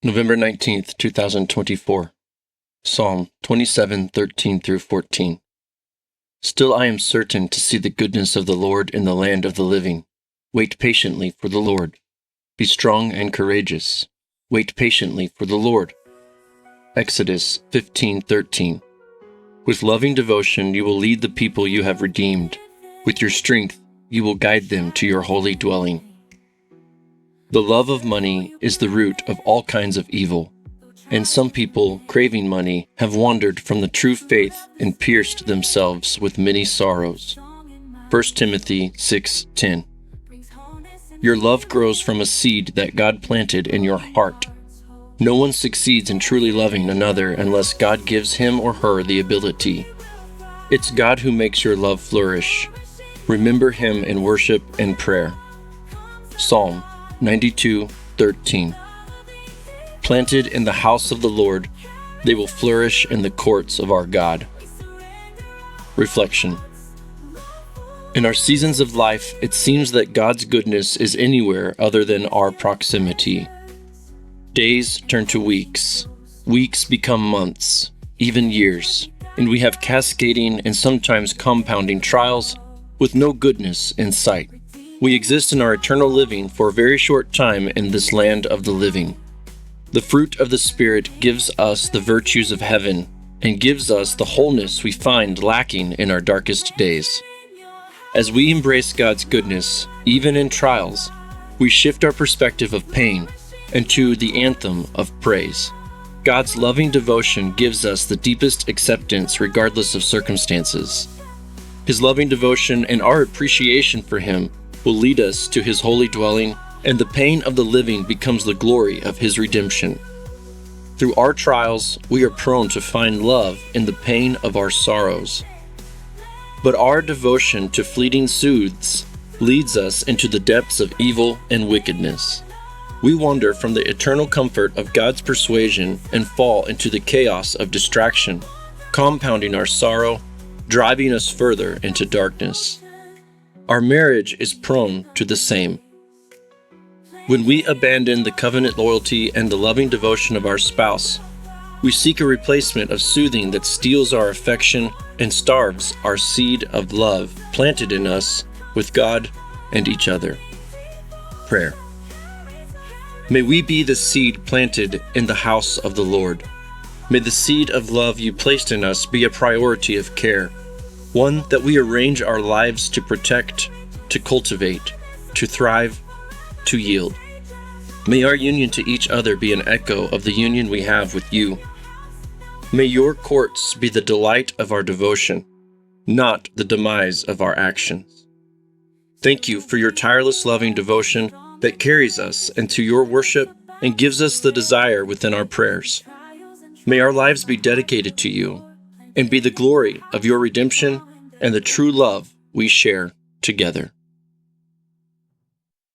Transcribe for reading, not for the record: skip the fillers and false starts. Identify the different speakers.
Speaker 1: November 19th, 2024. Psalm 27:13 through 14. Still I am certain to see the goodness of the Lord in the land of the living. Wait patiently for the Lord. Be strong and courageous. Wait patiently for the Lord. Exodus 15:13. With loving devotion you will lead the people you have redeemed. With your strength you will guide them to your holy dwelling. The love of money is the root of all kinds of evil, and some people, craving money, have wandered from the true faith and pierced themselves with many sorrows. 1 Timothy 6:10. Your love grows from a seed that God planted in your heart. No one succeeds in truly loving another unless God gives him or her the ability. It's God who makes your love flourish. Remember Him in worship and prayer. Psalm 92:13. Planted in the house of the Lord, they will flourish in the courts of our God. Reflection. In our seasons of life, it seems that God's goodness is anywhere other than our proximity. Days turn to weeks, weeks become months, even years, and we have cascading and sometimes compounding trials with no goodness in sight. We exist in our eternal living for a very short time in this land of the living. The fruit of the Spirit gives us the virtues of heaven and gives us the wholeness we find lacking in our darkest days. As we embrace God's goodness, even in trials, we shift our perspective of pain into the anthem of praise. God's loving devotion gives us the deepest acceptance regardless of circumstances. His loving devotion and our appreciation for Him will lead us to His holy dwelling, and the pain of the living becomes the glory of His redemption. Through our trials, we are prone to find love in the pain of our sorrows. But our devotion to fleeting soothes leads us into the depths of evil and wickedness. We wander from the eternal comfort of God's persuasion and fall into the chaos of distraction, compounding our sorrow, driving us further into darkness. Our marriage is prone to the same. When we abandon the covenant loyalty and the loving devotion of our spouse, we seek a replacement of soothing that steals our affection and starves our seed of love planted in us with God and each other. Prayer. May we be the seed planted in the house of the Lord. May the seed of love you placed in us be a priority of care, one that we arrange our lives to protect, to cultivate, to thrive, to yield. May our union to each other be an echo of the union we have with you. May your courts be the delight of our devotion, not the demise of our actions. Thank you for your tireless loving devotion that carries us into your worship and gives us the desire within our prayers. May our lives be dedicated to you and be the glory of your redemption and the true love we share together.